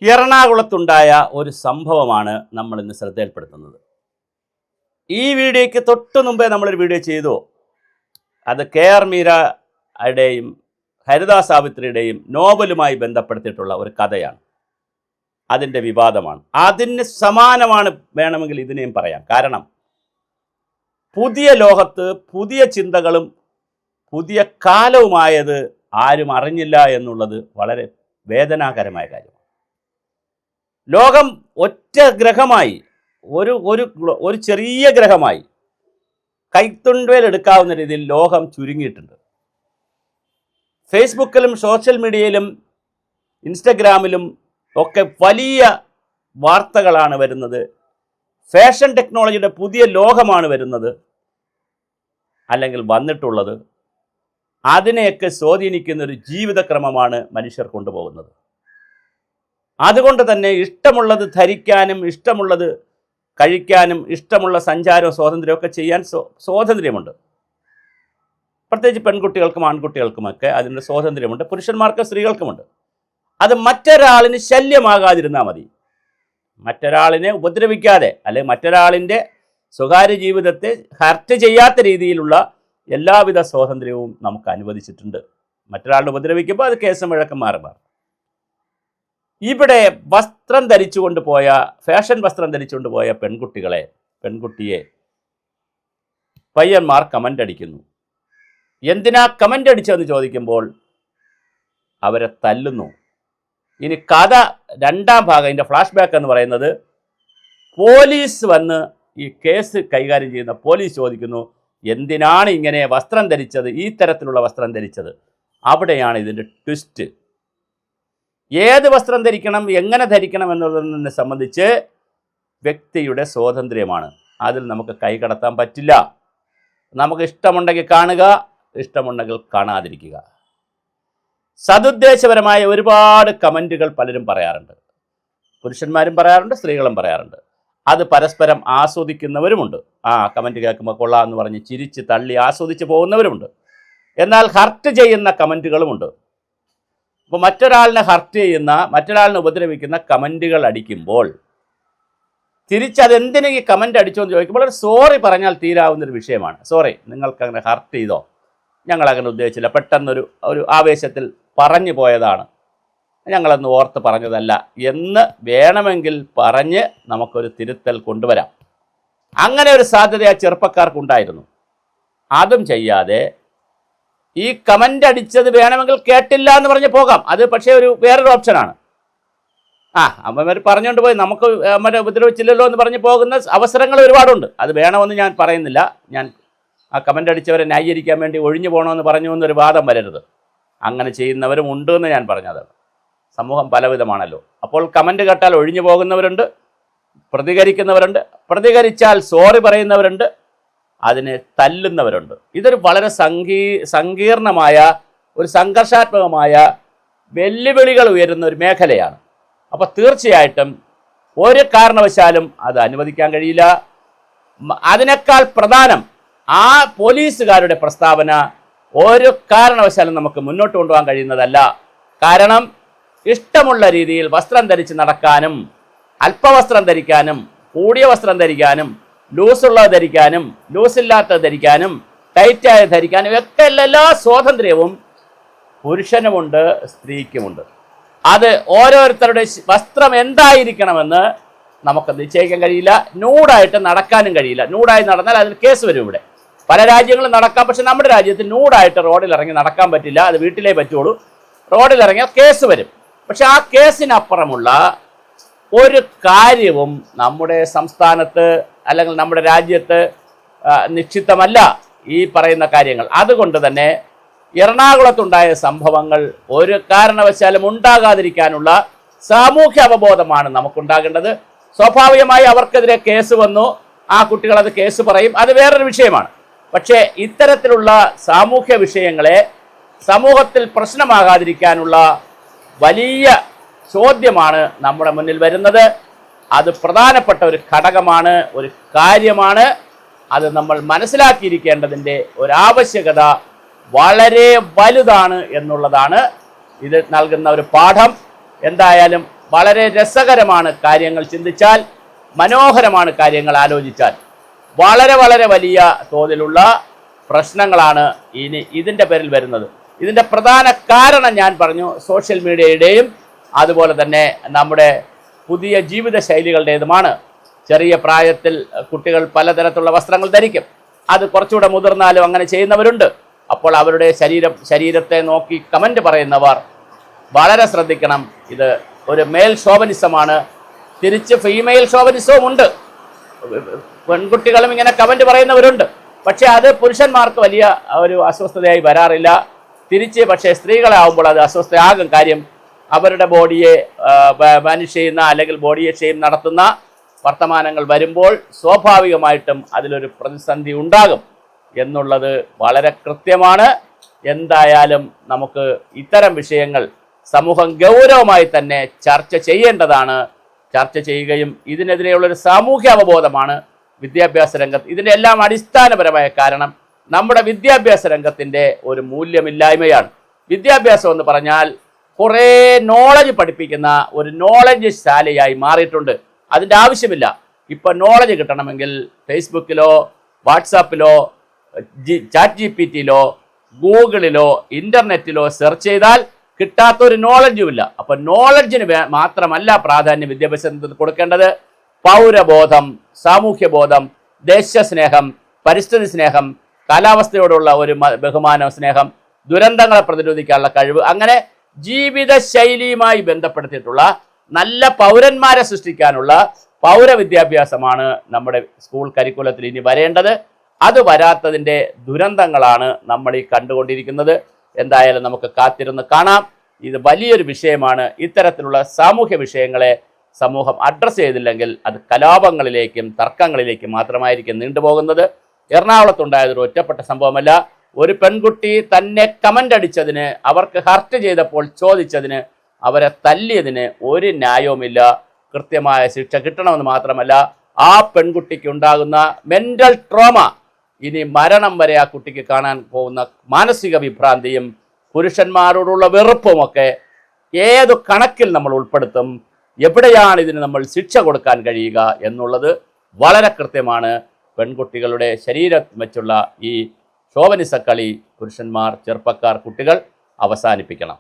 എറണാകുളത്തുണ്ടായ ഒരു സംഭവമാണ് നമ്മൾ ഇന്ന് ശ്രദ്ധയിൽപ്പെടുത്തുന്നത്. ഈ വീഡിയോയ്ക്ക് തൊട്ട് മുമ്പേ നമ്മളൊരു വീഡിയോ ചെയ്തു. അത് KR മീരയുടെയും ഹരിദാ സാവിത്രിയുടെയും നോവലുമായി ബന്ധപ്പെടുത്തിയിട്ടുള്ള ഒരു കഥയാണ്. അതിൻ്റെ വിവാദമാണ്. അതിന് സമാനമാണ് വേണമെങ്കിൽ ഇതിനെയും പറയാം. കാരണം പുതിയ ലോകത്ത് പുതിയ ചിന്തകളും പുതിയ കാലവുമായത് ആരും അറിഞ്ഞില്ല എന്നുള്ളത് വളരെ വേദനാകരമായ കാര്യമാണ്. ലോകം ഒറ്റ ഗ്രഹമായി ഒരു ചെറിയ ഗ്രഹമായി കൈത്തുണ്ടേൽ എടുക്കാവുന്ന രീതിയിൽ ലോകം ചുരുങ്ങിയിട്ടുണ്ട്. ഫേസ്ബുക്കിലും സോഷ്യൽ മീഡിയയിലും ഇൻസ്റ്റഗ്രാമിലും ഒക്കെ വലിയ വാർത്തകളാണ് വരുന്നത്. ഫാഷൻ ടെക്നോളജിയുടെ പുതിയ ലോകമാണ് വരുന്നത് അല്ലെങ്കിൽ വന്നിട്ടുള്ളത്. അതിനെയൊക്കെ സ്വാധീനിക്കുന്ന ഒരു ജീവിതക്രമമാണ് മനുഷ്യർ കൊണ്ടുപോകുന്നത്. അതുകൊണ്ട് തന്നെ ഇഷ്ടമുള്ളത് ധരിക്കാനും ഇഷ്ടമുള്ളത് കഴിക്കാനും ഇഷ്ടമുള്ള സഞ്ചാരവും സ്വാതന്ത്ര്യമൊക്കെ ചെയ്യാൻ സ്വാതന്ത്ര്യമുണ്ട്. പ്രത്യേകിച്ച് പെൺകുട്ടികൾക്കും ആൺകുട്ടികൾക്കുമൊക്കെ അതിൻ്റെ സ്വാതന്ത്ര്യമുണ്ട്. പുരുഷന്മാർക്കും സ്ത്രീകൾക്കുമുണ്ട്. അത് മറ്റൊരാളിന് ശല്യമാകാതിരുന്നാൽ മതി. മറ്റൊരാളിനെ ഉപദ്രവിക്കാതെ അല്ലെങ്കിൽ മറ്റൊരാളിൻ്റെ സ്വകാര്യ ജീവിതത്തെ ഹർട്ട് ചെയ്യാത്ത രീതിയിലുള്ള എല്ലാവിധ സ്വാതന്ത്ര്യവും നമുക്ക് അനുവദിച്ചിട്ടുണ്ട്. മറ്റൊരാളിനെ ഉപദ്രവിക്കുമ്പോൾ അത് കേസും വഴക്കം മാറും. ഇവിടെ വസ്ത്രം ധരിച്ചുകൊണ്ട് പോയ ഫാഷൻ വസ്ത്രം ധരിച്ചുകൊണ്ട് പോയ പെൺകുട്ടിയെ പയ്യന്മാർ കമൻ്റ് അടിക്കുന്നു. എന്തിനാ കമൻ്റ് അടിച്ചതെന്ന് ചോദിക്കുമ്പോൾ അവരെ തല്ലുന്നു. ഇനി കഥ രണ്ടാം ഭാഗം, ഇതിൻ്റെ ഫ്ലാഷ് ബാക്ക് എന്ന് പറയുന്നത്, പോലീസ് വന്ന് ഈ കേസ് കൈകാര്യം ചെയ്യുന്ന പോലീസ് ചോദിക്കുന്നു, എന്തിനാണ് ഇങ്ങനെ വസ്ത്രം ധരിച്ചത്, ഈ തരത്തിലുള്ള വസ്ത്രം ധരിച്ചത്. അവിടെയാണ് ഇതിൻ്റെ ട്വിസ്റ്റ്. ഏത് വസ്ത്രം ധരിക്കണം, എങ്ങനെ ധരിക്കണം എന്നുള്ളതിനെ സംബന്ധിച്ച് വ്യക്തിയുടെ സ്വാതന്ത്ര്യമാണ്. അതിൽ നമുക്ക് കൈകടത്താൻ പറ്റില്ല. നമുക്ക് ഇഷ്ടമുണ്ടെങ്കിൽ കാണുക, ഇഷ്ടമുണ്ടെങ്കിൽ കാണാതിരിക്കുക. സതുദ്ദേശപരമായ ഒരുപാട് കമൻറ്റുകൾ പലരും പറയാറുണ്ട്. പുരുഷന്മാരും പറയാറുണ്ട്, സ്ത്രീകളും പറയാറുണ്ട്. അത് പരസ്പരം ആസ്വദിക്കുന്നവരുമുണ്ട്. കമൻറ്റ് കേൾക്കുമ്പോൾ കൊള്ളാമെന്ന് പറഞ്ഞ് ചിരിച്ച് തള്ളി ആസ്വദിച്ച് പോകുന്നവരുമുണ്ട്. എന്നാൽ ഹർട്ട് ചെയ്യുന്ന കമൻറ്റുകളുമുണ്ട്. അപ്പോൾ മറ്റൊരാളിനെ ഹർട്ട് ചെയ്യുന്ന, മറ്റൊരാളിനെ ഉപദ്രവിക്കുന്ന കമൻറ്റുകൾ അടിക്കുമ്പോൾ തിരിച്ചതെന്തിനു ഈ കമൻറ്റ് അടിച്ചോ എന്ന് ചോദിക്കുമ്പോൾ ഒരു സോറി പറഞ്ഞാൽ തീരാവുന്നൊരു വിഷയമാണ്. സോറി, നിങ്ങൾക്കങ്ങനെ ഹർട്ട് ചെയ്തോ, ഞങ്ങളങ്ങനെ ഉദ്ദേശിച്ചില്ല, പെട്ടെന്നൊരു ആവേശത്തിൽ പറഞ്ഞു പോയതാണ്, ഞങ്ങളൊന്ന് ഓർത്ത് പറഞ്ഞതല്ല എന്ന് വേണമെങ്കിൽ പറഞ്ഞ് നമുക്കൊരു തിരുത്തൽ കൊണ്ടുവരാം. അങ്ങനെ ഒരു സാധ്യത ആ ചെറുപ്പക്കാർക്കുണ്ടായിരുന്നു. അതും ചെയ്യാതെ ഈ കമൻ്റ് അടിച്ചത് വേണമെങ്കിൽ കേട്ടില്ല എന്ന് പറഞ്ഞ് പോകാം. അത് പക്ഷേ വേറൊരു ഓപ്ഷനാണ്. അമ്മമാർ പറഞ്ഞുകൊണ്ട് പോയി നമുക്ക് അമ്മരെ ഉപദ്രവിച്ചില്ലല്ലോ എന്ന് പറഞ്ഞ് പോകുന്ന അവസരങ്ങൾ ഒരുപാടുണ്ട്. അത് വേണമെന്ന് ഞാൻ പറയുന്നില്ല. ഞാൻ ആ കമൻ്റ് അടിച്ചവരെ ന്യായീകരിക്കാൻ വേണ്ടി ഒഴിഞ്ഞു പോകണമെന്ന് പറഞ്ഞു എന്നൊരു വാദം വരരുത്. അങ്ങനെ ചെയ്യുന്നവരും ഉണ്ട് എന്ന് ഞാൻ പറഞ്ഞതാണ്. സമൂഹം പലവിധമാണല്ലോ. അപ്പോൾ കമൻ്റ് കേട്ടാൽ ഒഴിഞ്ഞു പോകുന്നവരുണ്ട്, പ്രതികരിക്കുന്നവരുണ്ട്, പ്രതികരിച്ചാൽ സോറി പറയുന്നവരുണ്ട്, അതിനെ തല്ലുന്നവരുണ്ട്. ഇതൊരു വളരെ സങ്കീർണമായ, ഒരു സംഘർഷാത്മകമായ വെല്ലുവിളികൾ ഉയരുന്ന ഒരു മേഖലയാണ്. അപ്പോൾ തീർച്ചയായിട്ടും ഒരു കാരണവശാലും അത് അനുവദിക്കാൻ കഴിയില്ല. അതിനേക്കാൾ പ്രധാനം ആ പോലീസുകാരുടെ പ്രസ്താവന ഒരു കാരണവശാലും നമുക്ക് മുന്നോട്ട് കൊണ്ടുപോകാൻ കഴിയുന്നതല്ല. കാരണം ഇഷ്ടമുള്ള രീതിയിൽ വസ്ത്രം ധരിച്ച് നടക്കാനും അല്പവസ്ത്രം ധരിക്കാനും കൂടിയ വസ്ത്രം ധരിക്കാനും ലൂസുള്ളത് ധരിക്കാനും ലൂസില്ലാത്തത് ധരിക്കാനും ടൈറ്റായ ധരിക്കാനും ഒക്കെ എല്ലാ സ്വാതന്ത്ര്യവും പുരുഷനുമുണ്ട്, സ്ത്രീക്കുമുണ്ട്. അത് ഓരോരുത്തരുടെ വസ്ത്രം എന്തായിരിക്കണമെന്ന് നമുക്ക് നിശ്ചയിക്കാൻ കഴിയില്ല. നൂഡായിട്ട് നടക്കാനും കഴിയില്ല. നൂഡായി നടന്നാൽ അതിന് കേസ് വരും. ഇവിടെ പല രാജ്യങ്ങളും നടക്കാം, പക്ഷെ നമ്മുടെ രാജ്യത്ത് നൂഡായിട്ട് റോഡിലിറങ്ങി നടക്കാൻ പറ്റില്ല. അത് വീട്ടിലേ പറ്റുള്ളൂ. റോഡിലിറങ്ങിയാൽ കേസ് വരും. പക്ഷെ ആ കേസിനപ്പുറമുള്ള ഒരു കാര്യവും നമ്മുടെ സംസ്ഥാനത്ത് അല്ലെങ്കിൽ നമ്മുടെ രാജ്യത്ത് നിശ്ചിതമല്ല ഈ പറയുന്ന കാര്യങ്ങൾ. അതുകൊണ്ട് തന്നെ എറണാകുളത്തുണ്ടായ സംഭവങ്ങൾ ഒരു കാരണവശാലും ഉണ്ടാകാതിരിക്കാനുള്ള സാമൂഹ്യ അവബോധമാണ് നമുക്കുണ്ടാകേണ്ടത്. സ്വാഭാവികമായി അവർക്കെതിരെ കേസ് വന്നു, ആ കുട്ടികളത് കേസ് പറയും, അത് വേറൊരു വിഷയമാണ്. പക്ഷേ ഇത്തരത്തിലുള്ള സാമൂഹ്യ വിഷയങ്ങളെ സമൂഹത്തിൽ പ്രശ്നമാകാതിരിക്കാനുള്ള വലിയ ചോദ്യമാണ് നമ്മുടെ മുന്നിൽ വരുന്നത്. അത് പ്രധാനപ്പെട്ട ഒരു ഘടകമാണ്, ഒരു കാര്യമാണ്. അത് നമ്മൾ മനസ്സിലാക്കിയിരിക്കേണ്ടതിൻ്റെ ഒരാവശ്യകത വളരെ വലുതാണ് എന്നുള്ളതാണ് ഇത് നൽകുന്ന ഒരു പാഠം. എന്തായാലും വളരെ രസകരമാണ് കാര്യങ്ങൾ ചിന്തിച്ചാൽ, മനോഹരമാണ് കാര്യങ്ങൾ ആലോചിച്ചാൽ. വളരെ വളരെ വലിയ തോതിലുള്ള പ്രശ്നങ്ങളാണ് ഇനി ഇതിൻ്റെ പേരിൽ വരുന്നത്. ഇതിൻ്റെ പ്രധാന കാരണം ഞാൻ പറഞ്ഞു, സോഷ്യൽ മീഡിയയുടെയും അതുപോലെ തന്നെ നമ്മുടെ പുതിയ ജീവിത ശൈലികളുടേതുമാണ്. ചെറിയ പ്രായത്തിൽ കുട്ടികൾ പലതരത്തിലുള്ള വസ്ത്രങ്ങൾ ധരിക്കും. അത് കുറച്ചുകൂടെ മുതിർന്നാലും അങ്ങനെ ചെയ്യുന്നവരുണ്ട്. അപ്പോൾ അവരുടെ ശരീരത്തെ നോക്കി കമൻറ്റ് പറയുന്നവർ വളരെ ശ്രദ്ധിക്കണം. ഇത് ഒരു മെയിൽ ഷോവനിസമാണ്, തിരിച്ച് ഫീമെയിൽ ഷോവനിസവും ഉണ്ട്. പെൺകുട്ടികളും ഇങ്ങനെ കമൻറ്റ് പറയുന്നവരുണ്ട്. പക്ഷേ അത് പുരുഷന്മാർക്ക് വലിയ ഒരു അസ്വസ്ഥതയായി വരാറില്ല. തിരിച്ച് പക്ഷേ സ്ത്രീകളാവുമ്പോൾ അത് അസ്വസ്ഥയാകും. കാര്യം അവരുടെ ബോഡിയെ മാനിഷ് ചെയ്യുന്ന അല്ലെങ്കിൽ ബോഡിയെ ഷെയിം നടത്തുന്ന വർത്തമാനങ്ങൾ വരുമ്പോൾ സ്വാഭാവികമായിട്ടും അതിലൊരു പ്രതിസന്ധി ഉണ്ടാകും എന്നുള്ളത് വളരെ കൃത്യമാണ്. എന്തായാലും നമുക്ക് ഇത്തരം വിഷയങ്ങൾ സമൂഹം ഗൗരവമായി തന്നെ ചർച്ച ചെയ്യേണ്ടതാണ്. ചർച്ച ചെയ്യുകയും ഇതിനെതിരെയുള്ളൊരു സാമൂഹ്യ അവബോധമാണ് വിദ്യാഭ്യാസ രംഗത്ത്. ഇതിൻ്റെ എല്ലാം അടിസ്ഥാനപരമായ കാരണം നമ്മുടെ വിദ്യാഭ്യാസ രംഗത്തിൻ്റെ ഒരു മൂല്യമില്ലായ്മയാണ്. വിദ്യാഭ്യാസം എന്ന് പറഞ്ഞാൽ കുറേ നോളജ് പഠിപ്പിക്കുന്ന ഒരു നോളജ് ശാലയായി മാറിയിട്ടുണ്ട്. അതിൻ്റെ ആവശ്യമില്ല. ഇപ്പം നോളജ് കിട്ടണമെങ്കിൽ ഫേസ്ബുക്കിലോ വാട്സാപ്പിലോ ചാറ്റ് GPT-യിലോ ഗൂഗിളിലോ ഇൻ്റർനെറ്റിലോ സെർച്ച് ചെയ്താൽ കിട്ടാത്തൊരു നോളജുമില്ല. അപ്പം നോളജിന് മാത്രമല്ല പ്രാധാന്യം വിദ്യാഭ്യാസത്തിൽ കൊടുക്കേണ്ടത്. പൗരബോധം, സാമൂഹ്യബോധം, ദേശസ്നേഹം, പരിസ്ഥിതി സ്നേഹം, കാലാവസ്ഥയോടുള്ള ഒരു ബഹുമാന സ്നേഹം, ദുരന്തങ്ങളെ പ്രതിരോധിക്കാനുള്ള കഴിവ്, അങ്ങനെ ജീവിതശൈലിയുമായി ബന്ധപ്പെടുത്തിയിട്ടുള്ള നല്ല പൗരന്മാരെ സൃഷ്ടിക്കാനുള്ള പൗരവിദ്യാഭ്യാസമാണ് നമ്മുടെ സ്കൂൾ കരിക്കുലത്തിൽ ഇനി വരേണ്ടത്. അത് വരാത്തതിൻ്റെ ദുരന്തങ്ങളാണ് നമ്മൾ ഈ കണ്ടുകൊണ്ടിരിക്കുന്നത്. എന്തായാലും നമുക്ക് കാത്തിരുന്ന് കാണാം. ഇത് വലിയൊരു വിഷയമാണ്. ഇത്തരത്തിലുള്ള സാമൂഹ്യ വിഷയങ്ങളെ സമൂഹം അഡ്രസ്സ് ചെയ്തില്ലെങ്കിൽ അത് കലാപങ്ങളിലേക്കും തർക്കങ്ങളിലേക്കും മാത്രമായിരിക്കും നീണ്ടുപോകുന്നത്. എറണാകുളത്തുണ്ടായതൊരു ഒറ്റപ്പെട്ട സംഭവമല്ല. ഒരു പെൺകുട്ടി തന്നെ കമൻ്റ് അടിച്ചതിന്, അവർക്ക് ഹർട്ട് ചെയ്തപ്പോൾ ചോദിച്ചതിന്, അവരെ തല്ലിയതിന് ഒരു ന്യായവുമില്ല. കൃത്യമായ ശിക്ഷ കിട്ടണമെന്ന് മാത്രമല്ല, ആ പെൺകുട്ടിക്ക് ഉണ്ടാകുന്ന മെൻ്റൽ ട്രോമ, ഇനി മരണം വരെ ആ കുട്ടിക്ക് കാണാൻ പോകുന്ന മാനസിക വിഭ്രാന്തിയും പുരുഷന്മാരോടുള്ള വെറുപ്പുമൊക്കെ ഏതു കണക്കിൽ നമ്മൾ ഉൾപ്പെടുത്തും, എവിടെയാണ് ഇതിന് നമ്മൾ ശിക്ഷ കൊടുക്കാൻ കഴിയുക എന്നുള്ളത് വളരെ കൃത്യമാണ്. പെൺകുട്ടികളുടെ ശരീരം വെച്ചുള്ള ഈ ഷോവനിസ കളി പുരുഷന്മാർ, ചെറുപ്പക്കാർ, കുട്ടികൾ അവസാനിപ്പിക്കണം.